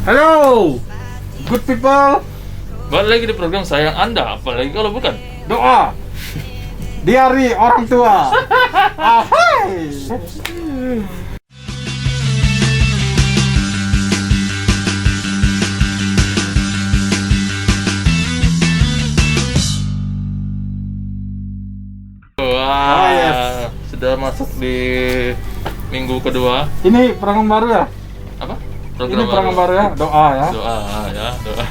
Halo, good people. Balik lagi di program sayang Anda, apalagi kalau bukan Doa di hari orang tua. Ahai. Wah, yes. Sudah masuk di minggu kedua. Ini program baru ya? Apa? Ini program baru ya? Doa ya. Doa.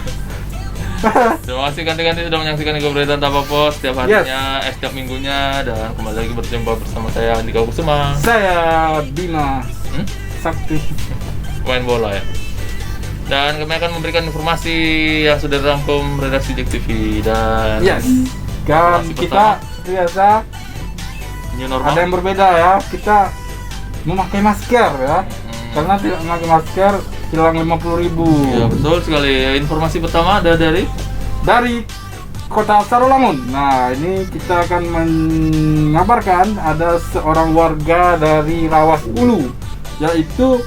Terima kasih ganti-ganti sudah menyaksikan Pemberitaan Tanpa Pos setiap harinya, setiap minggunya, dan kembali lagi berjumpa bersama saya Andika Kusuma. Saya Bima Sakti, Main bola ya. Dan kami akan memberikan informasi yang sudah dirangkum redaksi JEK TV dan yes. Dan kita biasa new normal. ada yang berbeda ya. Kita memakai masker ya. Karena tidak memakai masker hilang 50.000. Ya betul sekali. Informasi pertama ada dari Kota Sarolangun. Nah, ini kita akan mengabarkan ada seorang warga dari Rawas Ulu, yaitu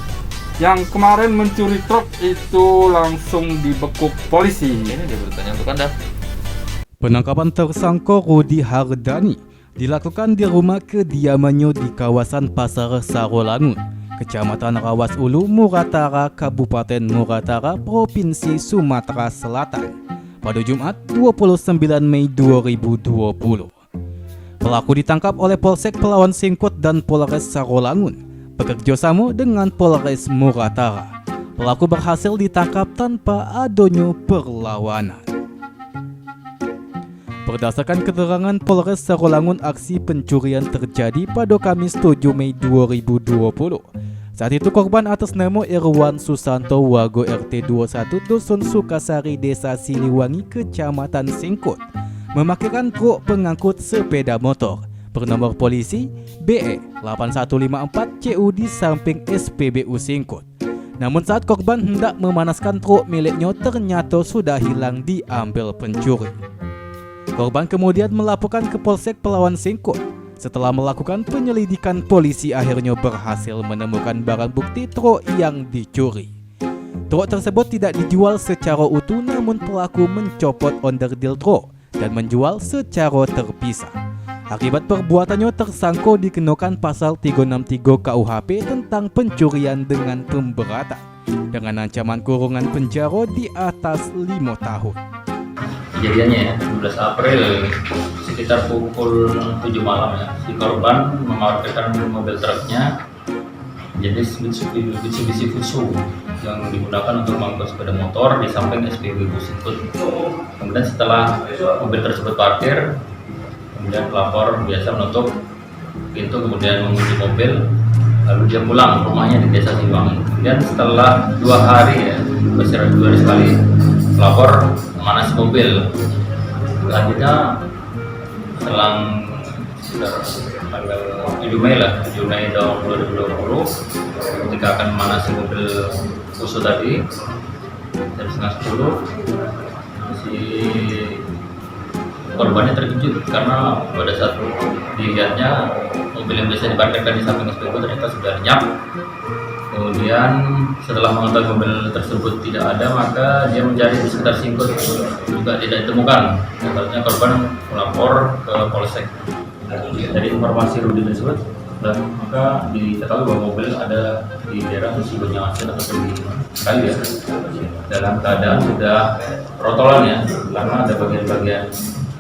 yang kemarin mencuri truk itu langsung dibekuk polisi. Ini dia beritanya untuk Anda. Penangkapan tersangka Rudi Hardani dilakukan di rumah kediamannya di kawasan Pasar Sarolangun, Kecamatan Rawas Ulu, Muratara, Kabupaten Muratara, Provinsi Sumatera Selatan pada Jumat 29 Mei 2020. Pelaku ditangkap oleh Polsek Pelawan Singkut dan Polres Sarolangun bekerjasama dengan Polres Muratara. Pelaku berhasil ditangkap tanpa adanya perlawanan. Berdasarkan keterangan Polres Sarolangun, aksi pencurian terjadi pada Kamis 7 Mei 2020. Saat itu korban atas nama Irwan Susanto Wago RT 21 Dusun Sukasari Desa Siliwangi Kecamatan Singkut memakaikan truk pengangkut sepeda motor bernomor polisi BE 8154 CU di samping SPBU Singkut. Namun saat korban hendak memanaskan truk miliknya ternyata sudah hilang diambil pencuri. Korban kemudian melaporkan ke Polsek Pelawan Singkut. Setelah melakukan penyelidikan, polisi akhirnya berhasil menemukan barang bukti truk yang dicuri. Truk tersebut tidak dijual secara utuh, namun pelaku mencopot onderdil truk dan menjual secara terpisah. Akibat perbuatannya, tersangka dikenakan pasal 363 KUHP tentang pencurian dengan pemberatan dengan ancaman kurungan penjara di atas 5 tahun. Kejadiannya ya, 12 April sekitar pukul 7 malam ya, si korban memarkirkan mobil truknya jenis Mitsubishi Fuso yang digunakan untuk mengangkut sepeda motor di samping SPBU Singkut. Kemudian setelah mobil tersebut parkir, kemudian pelapor biasa menutup pintu kemudian mengunci mobil, lalu dia pulang ke rumahnya di Desa Siliwangi. Kemudian setelah 2 hari ya, beristirahat 2 hari sekali, pelapor memanasi mobil. Selanjutnya selang tanggal 7 Mei tahun 2020, ketika akan memanasi mobil Fuso tadi jam setengah 10, si korbannya terkejut karena pada saat dilihatnya mobil yang biasa diparkirkan di samping SPBU ternyata sudah lenyap. Kemudian setelah mengetahui mobil tersebut tidak ada, maka dia mencari di sekitar Singkut, juga tidak ditemukan. Akhirnya korban melapor ke Polsek. Dari informasi Rudi tersebut, dan maka diketahui bahwa mobil ada di daerah Sibonyasin atau di Kayu ya, dalam keadaan sudah rotolan ya, karena ada bagian-bagian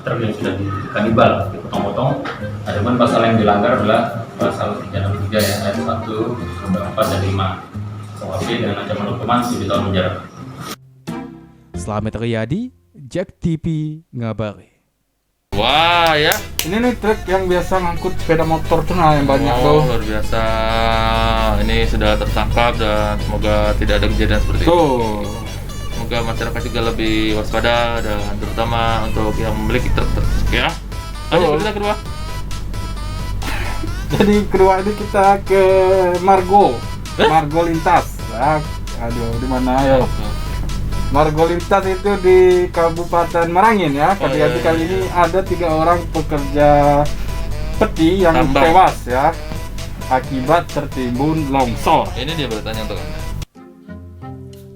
truk yang sudah dikanibal, dipotong-potong. Adapun pasal yang dilanggar adalah pasal 363 ya, ayat 1, 4 dan 5. KUHP dengan ancaman hukuman 7 tahun penjara. Slamet Riyadi, JEK TV ngabari. Wah ya. Ini nih truk yang biasa ngangkut sepeda motor tuh, nah yang banyak tuh. Luar biasa. Ini sudah tertangkap dan semoga tidak ada kejadian seperti itu. Semoga masyarakat juga lebih waspada dan terutama untuk yang memiliki truk ya. Lanjut kita kedua. Jadi kedua ini kita ke Margo Lintas. Nah, aduh, di mana ya? Margo Lintas itu di Kabupaten Merangin ya. Kejadian kali ini ada 3 orang pekerja peti yang tewas ya akibat tertimbun longsor. Ini dia beritanya untuk Anda.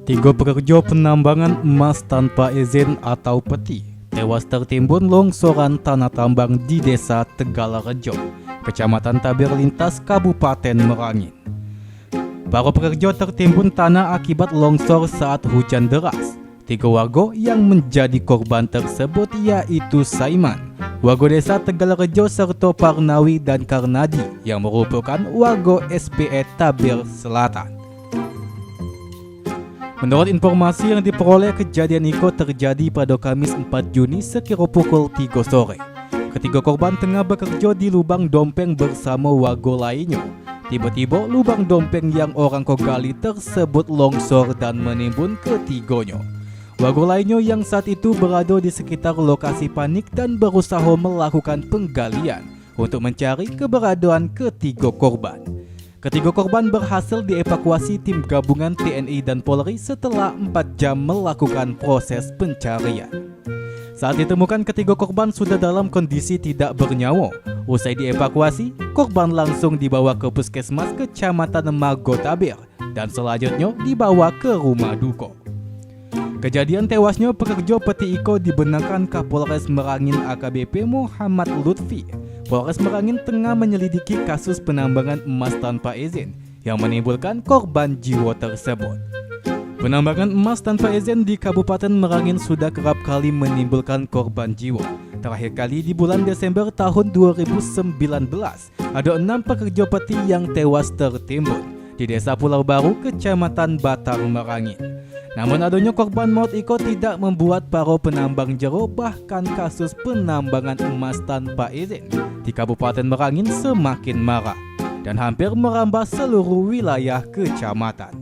Tiga pekerja penambangan emas tanpa izin atau peti tewas tertimbun longsoran tanah tambang di Desa Tegalrejo, Kecamatan Tabir Lintas, Kabupaten Merangin. Para pekerja tertimbun tanah akibat longsor saat hujan deras. Tiga warga yang menjadi korban tersebut yaitu Saiman, warga Desa Tegalrejo, serta Parnawi dan Karnadi yang merupakan warga SPE Tabir Selatan. Menurut informasi yang diperoleh, kejadian itu terjadi pada Kamis 4 Juni sekira pukul 3 sore. Ketiga korban tengah bekerja di lubang dompeng bersama warga lainnya. Tiba-tiba lubang dompeng yang orang gali tersebut longsor dan menimbun ketiganya. Warga lainnya yang saat itu berada di sekitar lokasi panik dan berusaha melakukan penggalian untuk mencari keberadaan ketiga korban. Ketiga korban berhasil dievakuasi tim gabungan TNI dan Polri setelah 4 jam melakukan proses pencarian. Saat ditemukan, ketiga korban sudah dalam kondisi tidak bernyawa. Usai dievakuasi, korban langsung dibawa ke puskesmas Kecamatan Margotabir dan selanjutnya dibawa ke rumah duka. Kejadian tewasnya pekerja peti iko dibenarkan Kapolres Merangin AKBP Muhammad Lutfi. Polres Merangin tengah menyelidiki kasus penambangan emas tanpa izin yang menimbulkan korban jiwa tersebut. Penambangan emas tanpa izin di Kabupaten Merangin sudah kerap kali menimbulkan korban jiwa. Terakhir kali di bulan Desember tahun 2019, ada 6 pekerja peti yang tewas tertimbun di Desa Pulau Baru, Kecamatan Batang, Merangin. Namun adanya korban maut iko tidak membuat para penambang jero bahkan kasus penambangan emas tanpa izin di Kabupaten Merangin semakin marak dan hampir merambah seluruh wilayah kecamatan.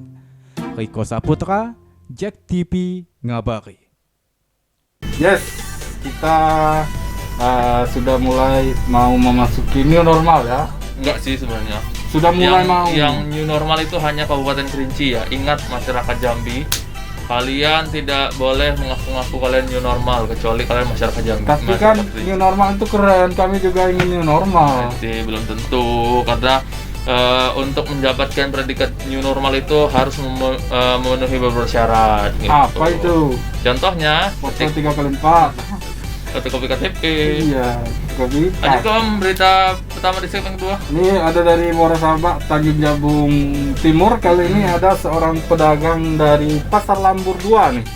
Riko Saputra, Jack TV ngabari. Yes, kita sudah mulai mau memasuki new normal ya. Enggak sih sebenarnya. Sudah mulai mau. Yang new normal itu hanya Kabupaten Kerinci ya. Ingat masyarakat Jambi, kalian tidak boleh mengaku-ngaku kalian new normal kecuali kalian masyarakat Jambi. Tapi kan new normal itu keren, kami juga ingin new normal. Nanti belum tentu karena untuk mendapatkan predikat new normal itu harus memenuhi beberapa syarat. Gitu. Apa itu? Contohnya, Foto 3x4. fotokopi KTP. Iya, kopi. Lanjut berita pertama di segmen kedua. Ini ada dari Muara Sabak, Tanjung Jabung Timur. Kali ini ada seorang pedagang dari Pasar Lambur 2 nih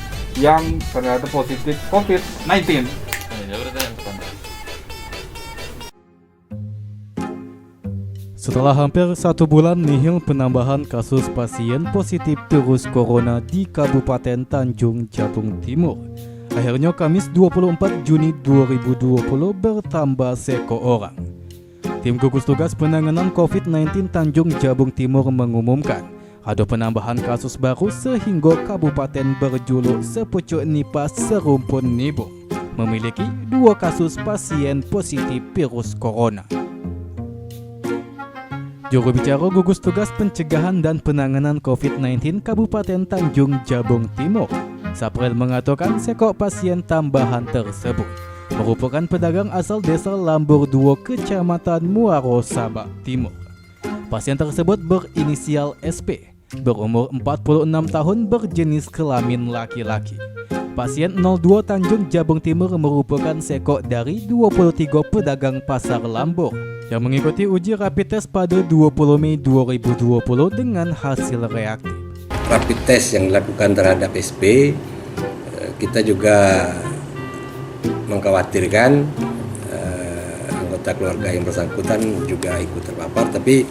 yang ternyata positif COVID-19. Ini berita yang pertama. Setelah hampir 1 bulan nihil penambahan kasus pasien positif virus corona di Kabupaten Tanjung Jabung Timur, akhirnya Kamis 24 Juni 2020 bertambah seorang. Tim gugus tugas penanganan COVID-19 Tanjung Jabung Timur mengumumkan ada penambahan kasus baru sehingga kabupaten berjuluk Sepucuk Nipas Serumpun Nibung memiliki 2 kasus pasien positif virus corona. Juru bicara gugus tugas pencegahan dan penanganan COVID-19 Kabupaten Tanjung Jabung Timur, Sapril, mengatakan sekok pasien tambahan tersebut merupakan pedagang asal Desa Lambur 2, Kecamatan Muaro Sabak Timur. Pasien tersebut berinisial SP, berumur 46 tahun, berjenis kelamin laki-laki. Pasien 02 Tanjung Jabung Timur merupakan sekok dari 23 pedagang pasar Lambur yang mengikuti uji rapid test pada 20 Mei 2020 dengan hasil reaktif. Rapid test yang dilakukan terhadap SP, kita juga mengkhawatirkan anggota keluarga yang bersangkutan juga ikut terpapar, tapi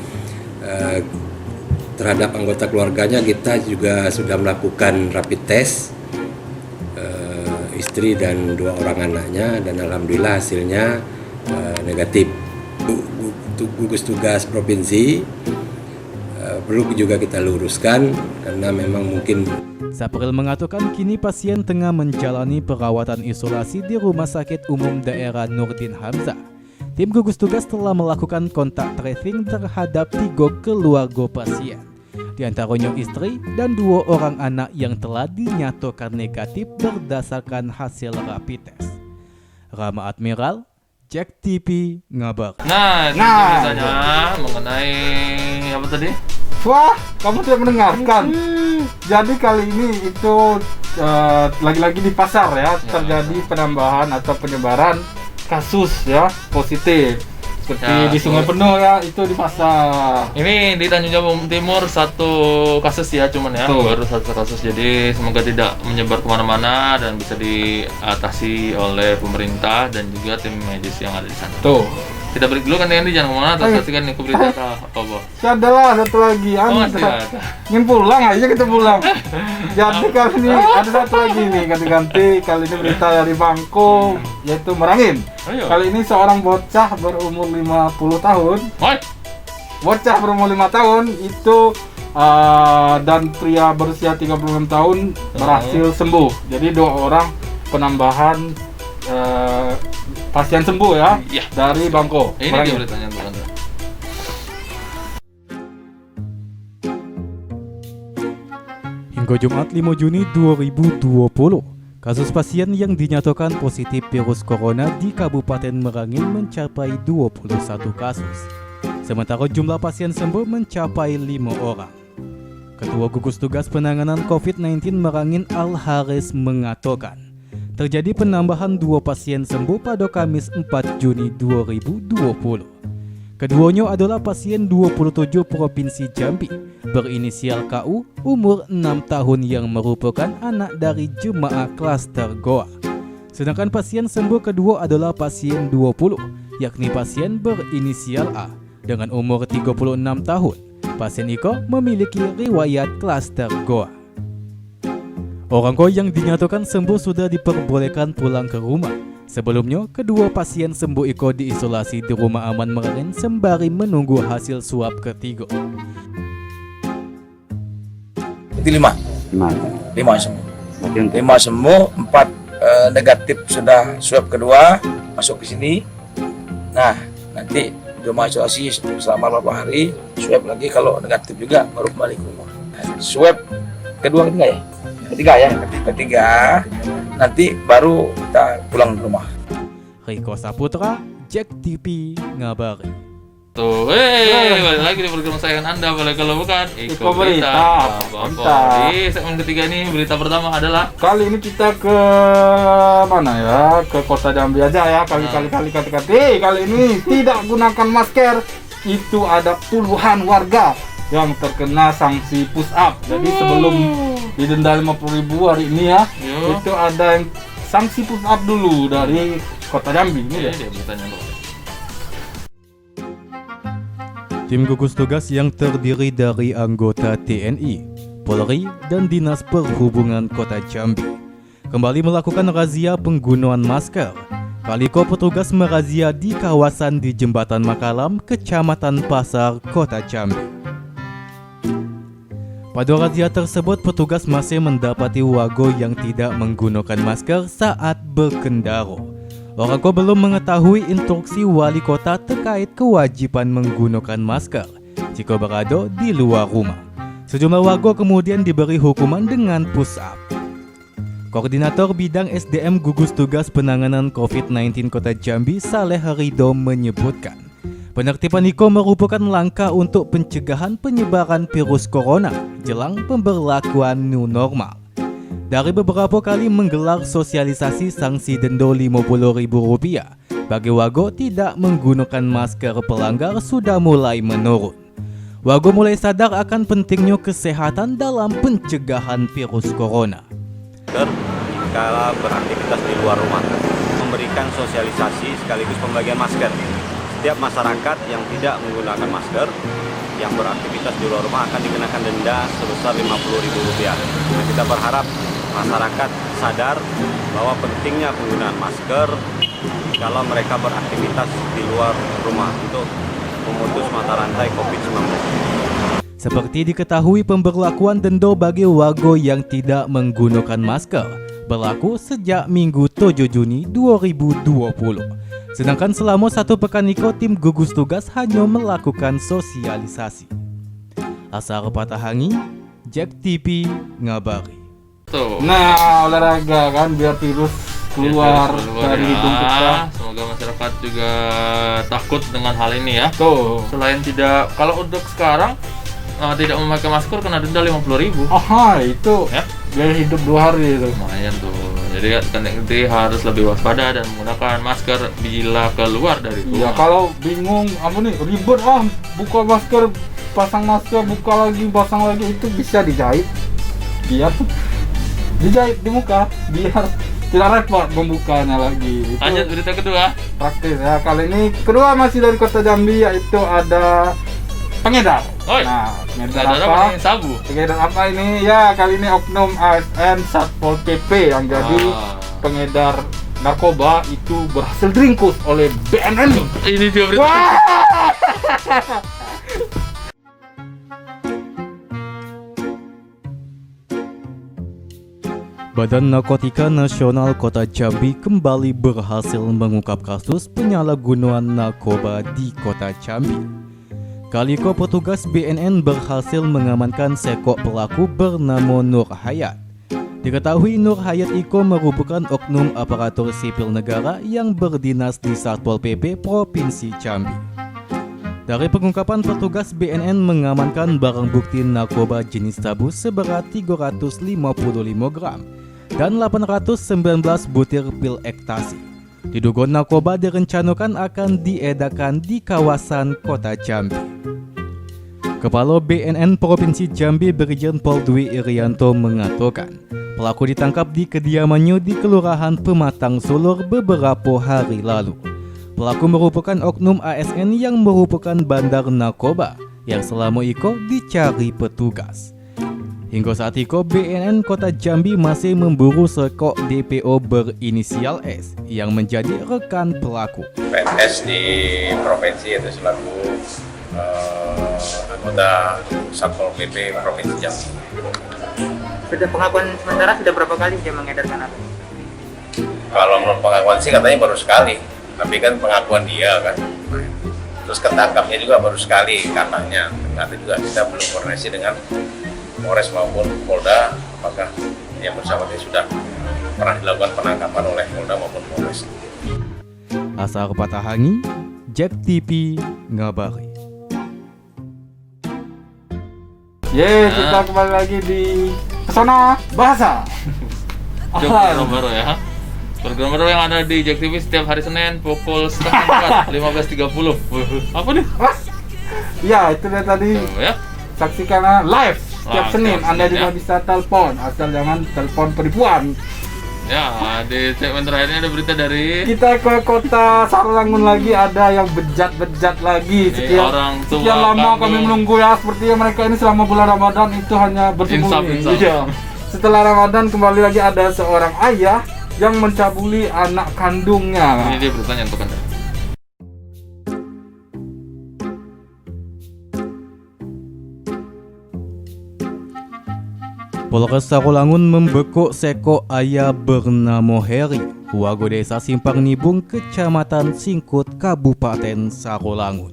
terhadap anggota keluarganya kita juga sudah melakukan rapid test, istri dan 2 orang anaknya, dan alhamdulillah hasilnya negatif. Gugus tugas provinsi perlu juga kita luruskan karena memang mungkin. Sapril mengatakan kini pasien tengah menjalani perawatan isolasi di Rumah Sakit Umum Daerah Nurdin Hamzah. Tim gugus tugas telah melakukan kontak tracing terhadap 3 keluarga pasien, di antaranya istri dan 2 orang anak yang telah dinyatakan negatif berdasarkan hasil rapid test. Rama Admiral, Jack TV ngabar. Nah, beritanya mengenai apa tadi? Wah, kamu tidak mendengarkan? Jadi kali ini itu lagi-lagi di pasar ya, terjadi penambahan atau penyebaran kasus ya positif. Seperti Ya, di Sungai Penuh ya, itu di pasar. Ini di Tanjung Jabung Timur satu kasus ya, cuman ya Betul. baru satu kasus. Jadi semoga tidak menyebar kemana-mana dan bisa diatasi oleh pemerintah dan juga tim medis yang ada di sana. Tuh. Kita break dulu kan Andy, jangan kemana, terus saksikan nih berita apa? Ada lah satu lagi. Masih ada. Ingin pulang aja kita pulang. Jadi kali ini ada satu lagi nih ganti-ganti. Kali ini berita dari Bangko, yaitu Merangin. Ayo. Kali ini seorang bocah berumur 50 tahun. Woi, Bocah berumur 5 tahun itu dan pria berusia 36 tahun berhasil sembuh. Jadi 2 orang penambahan pasien sembuh ya, Iya. dari Bangko. ini dia Merangin. beritanya bukan? Hingga Jumat 5 Juni 2020, kasus pasien yang dinyatakan positif virus corona di Kabupaten Merangin mencapai 21 kasus. Sementara jumlah pasien sembuh mencapai 5 orang. Ketua Gugus Tugas Penanganan COVID-19 Merangin Al-Haris mengatakan, terjadi penambahan 2 pasien sembuh pada Kamis 4 Juni 2020. Keduanya adalah pasien 27 Provinsi Jambi, berinisial KU, umur 6 tahun yang merupakan anak dari jemaah klaster Goa. Sedangkan pasien sembuh kedua adalah pasien 20, yakni pasien berinisial A, dengan umur 36 tahun. Pasien Iko memiliki riwayat klaster Goa. Orang Goa yang dinyatakan sembuh sudah diperbolehkan pulang ke rumah. Sebelumnya, kedua pasien sembuh Iko diisolasi di Rumah Aman Merangin sembari menunggu hasil swab ketiga. Itu 5 sembuh. 5 sembuh, 4 negatif sudah swab kedua masuk ke sini. Nah, nanti rumah isolasi selama beberapa hari, swab lagi, kalau negatif juga baru kembali ke rumah. Swab kedua ketiga ya? Ketiga, nanti baru kita pulang ke rumah. Riko Saputra, Jack TV, ngabari. Tuh, balik lagi di program sayangan Anda, boleh kalau bukan Iko Berita. Apa? Di segmen ketiga ini berita pertama adalah Kali ini kita ke mana ya? Ke Kota Jambi aja ya. Kali ini tidak gunakan masker. Itu ada puluhan warga yang terkena sanksi push up. Jadi sebelum didenda 50.000 hari ini ya, Yo. itu ada yang sanksi push up dulu dari Kota Jambi ini ini ya. dia beritanya tuh. Tim gugus tugas yang terdiri dari anggota TNI, Polri, dan Dinas Perhubungan Kota Jambi kembali melakukan razia penggunaan masker. Kali ini petugas merazia di kawasan di Jembatan Makalam, Kecamatan Pasar, Kota Jambi. Pada razia tersebut, petugas masih mendapati warga yang tidak menggunakan masker saat berkendara. Orang belum mengetahui instruksi wali kota terkait kewajiban menggunakan masker jika berada di luar rumah. Sejumlah warga kemudian diberi hukuman dengan push up. Koordinator Bidang SDM Gugus Tugas Penanganan COVID-19 Kota Jambi, Saleh Ridho, menyebutkan, penertiban itu merupakan langkah untuk pencegahan penyebaran virus corona jelang pemberlakuan new normal. Dari beberapa kali menggelar sosialisasi sanksi denda Rp50.000 bagi warga tidak menggunakan masker pelanggar sudah mulai menurun. Warga mulai sadar akan pentingnya kesehatan dalam pencegahan virus corona. Jika beraktivitas di luar rumah, memberikan sosialisasi sekaligus pembagian masker. Setiap masyarakat yang tidak menggunakan masker yang beraktivitas di luar rumah akan dikenakan denda sebesar Rp50.000. Nah, kita berharap masyarakat sadar bahwa pentingnya penggunaan masker kalau mereka beraktivitas di luar rumah untuk memutus mata rantai COVID-19. Seperti diketahui, pemberlakuan denda bagi warga yang tidak menggunakan masker berlaku sejak Minggu 7 Juni 2020. Sedangkan selama 1 pekan itu tim gugus tugas hanya melakukan sosialisasi. Asar Patahangi, Jack TV, ngabari. Tuh. Nah, olahraga kan biar virus keluar dari hidung kita. Semoga masyarakat juga takut dengan hal ini ya. Tuh. Selain tidak, kalau untuk sekarang tidak memakai masker kena denda 50.000. Aha, itu Ya, biaya hidup 2 hari itu. lumayan tuh. Jadi nanti harus lebih waspada dan menggunakan masker bila keluar dari Ya rumah. kalau bingung apa nih ribet buka masker, pasang masker, buka lagi, pasang lagi, itu bisa dijahit. Biar dijahit di muka, biar tidak repot membukanya lagi. Itu Lanjut berita kedua. praktis ya. Kali ini kedua masih dari Kota Jambi, yaitu ada pengedar. Oi, Nah, pengedar ada apa? sabu. Pengedar apa ini? Ya, kali ini oknum ASN Satpol PP yang jadi Ah. pengedar narkoba itu berhasil diringkus oleh BNN. Ini dia berita. Wah! Badan Narkotika Nasional Kota Jambi kembali berhasil mengungkap kasus penyalahgunaan narkoba di Kota Jambi. Kali ini petugas BNN berhasil mengamankan sekok pelaku bernama Nur Hayat. Diketahui Nur Hayat Iko merupakan oknum aparatur sipil negara yang berdinas di Satpol PP Provinsi Jambi. Dari pengungkapan petugas BNN mengamankan barang bukti narkoba jenis sabu seberat 355 gram dan 819 butir pil ekstasi. Diduga narkoba direncanakan akan diedarkan di kawasan Kota Jambi. Kepala BNN Provinsi Jambi Brigjen Pol Dwi Irianto mengatakan, pelaku ditangkap di kediamannya di Kelurahan Pematang Sulur beberapa hari lalu. Pelaku merupakan oknum ASN yang merupakan bandar narkoba yang selama Iko dicari petugas. Hingga saat Iko, BNN Kota Jambi masih memburu sekok DPO berinisial S yang menjadi rekan pelaku. PNS di provinsi itu selaku anggota Satpol PP Provinsi Jambi. Sudah pengakuan sementara sudah berapa kali dia mengedarkan narkoba? Kalau menurut pengakuan sih katanya baru sekali, tapi kan pengakuan dia kan. Terus ketangkapnya juga baru sekali katanya. Nanti juga kita belum koordinasi dengan Polres maupun Polda, apakah yang bersama dia sudah pernah dilakukan penangkapan oleh Polda maupun Polres. Asar Patahangi, Jack TV, ngabari. Kita kembali lagi di Pesona Bahasa. Program baru ya. Program baru yang ada di Jack TV setiap hari Senin pukul 3:30 15.30. Apa nih? Ya, itu dia tadi. Ya. Saksikan live setiap Senin. Senin, Anda juga ya. bisa telepon, asal jangan telepon penipuan. Ya, di segmen terakhirnya ada berita dari Kita ke Kota Sarolangun lagi, ada yang bejat-bejat lagi. orang tua Sekian lama kampung. kami menunggu ya, sepertinya mereka ini selama bulan Ramadan itu hanya bersembunyi. Insaf. Iya. Setelah Ramadan kembali lagi ada seorang ayah yang mencabuli anak kandungnya. Ini dia beritanya untuk Anda. Polres Sarolangun membekuk sekok ayah bernama Heri, warga desa Simpang Nibung, Kecamatan Singkut, Kabupaten Sarolangun.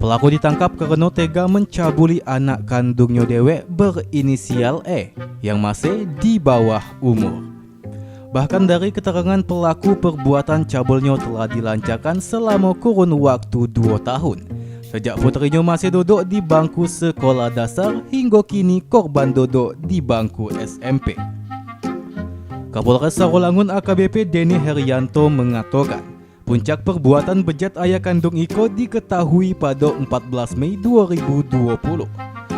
Pelaku ditangkap karena tega mencabuli anak kandungnya dewek berinisial E yang masih di bawah umur. Bahkan dari keterangan pelaku, perbuatan cabulnya telah dilancarkan selama kurun waktu 2 tahun. Sejak putrinya masih duduk di bangku sekolah dasar hingga kini korban duduk di bangku SMP. Kapolres Sarolangun AKBP Denny Herianto mengatakan, puncak perbuatan bejat ayah kandung Iko diketahui pada 14 Mei 2020.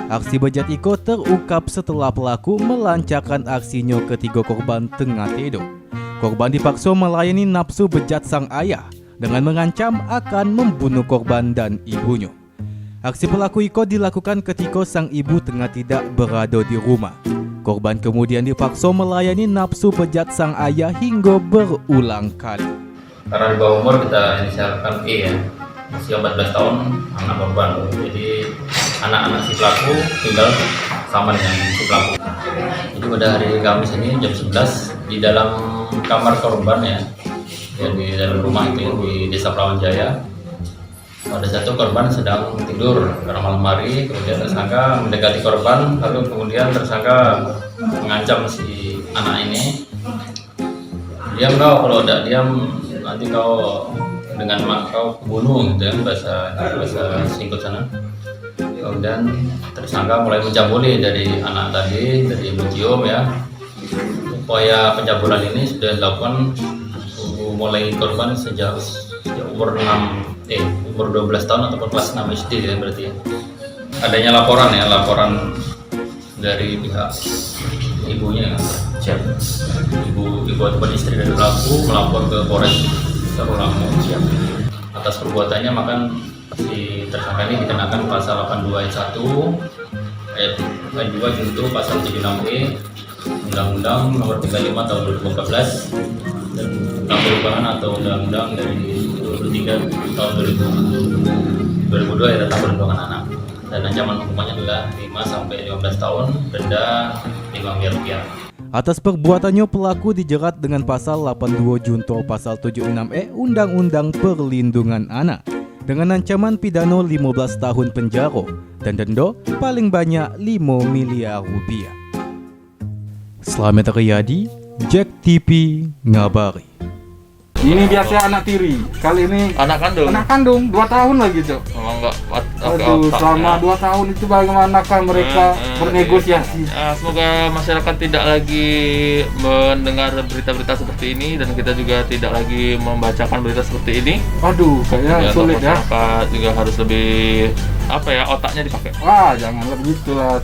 Aksi bejat Iko terungkap setelah pelaku melancarkan aksinya ketika korban tengah tidur. Korban dipaksa melayani nafsu bejat sang ayah dengan mengancam akan membunuh korban dan ibunya. Aksi pelaku Iko dilakukan ketika sang ibu tengah tidak berada di rumah. Korban kemudian dipaksa melayani nafsu bejat sang ayah hingga berulang kali. Karena di bawah umur kita inisialkan E ya, usia 14 tahun, anak korban. Jadi anak-anak si pelaku tinggal sama dengan si pelaku. Jadi pada hari Kamis ini jam 11 di dalam kamar korban ya, di dalam rumah itu di Desa Perawan Jaya, ada satu korban sedang tidur pada malam hari. Kemudian tersangka mendekati korban, lalu kemudian tersangka mengancam si anak ini, diam kau, kalau tidak diam nanti kau dengan mak kau bunuh, gitu ya, bahasa Singkut sana. kemudian tersangka mulai mencabuli dari anak tadi, dari mencium ya. Upaya pencabulan ini sudah dilakukan mulai korban sejak umur 12 tahun ataupun kelas 6 SD ya berarti ya. Adanya laporan dari pihak ibunya, ibu ataupun istri dari pelaku melapor ke Polres Tarulangu atas perbuatannya, maka si tersangka ini dikenakan pasal 82 ayat 1 ayat 2 junto pasal 76E Undang-Undang Nomor 35 Tahun 2014 dan tentang perubahan atau Undang-Undang dari 23 Tahun 2002 ya tentang perlindungan anak, dan ancaman hukumannya adalah 5 sampai 15 tahun, denda 5 miliar rupiah. Atas perbuatannya pelaku dijerat dengan pasal 82 junto pasal 76E Undang-Undang Perlindungan Anak dengan ancaman pidana 15 tahun penjara dan denda paling banyak 5 miliar rupiah. Slamet Riyadi, Jack TV ngabari. Ini biasa anak tiri, kali ini Anak kandung 2 tahun lagi, Cok. Memang nggak Aduh, selama 2 tahun itu bagaimanakah mereka bernegosiasi? Semoga masyarakat tidak lagi mendengar berita-berita seperti ini, dan kita juga tidak lagi membacakan berita seperti ini. Aduh, kayaknya sulit ya. Masyarakat juga harus lebih otaknya dipakai. Wah, janganlah begitulah.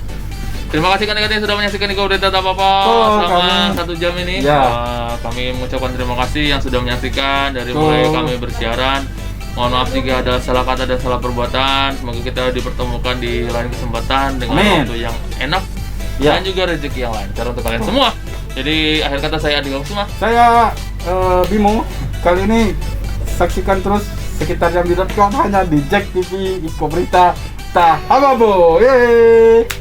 Terima kasih kan yang sudah menyaksikan Iko Berita Tak Apa-apa selama 1 jam ini. Ya. Kami mengucapkan terima kasih yang sudah menyaksikan dari mulai kami bersiaran. Mohon maaf jika ada salah kata dan salah perbuatan. Semoga kita dipertemukan di lain kesempatan dengan waktu yang enak dan juga rezeki yang lancar untuk kalian semua. Jadi akhir kata saya Adi Gausuma. Saya Bimo. Kali ini saksikan terus sekitar jam.com hanya di Jack TV Iko Berita Tak Apa-apa. Yeay.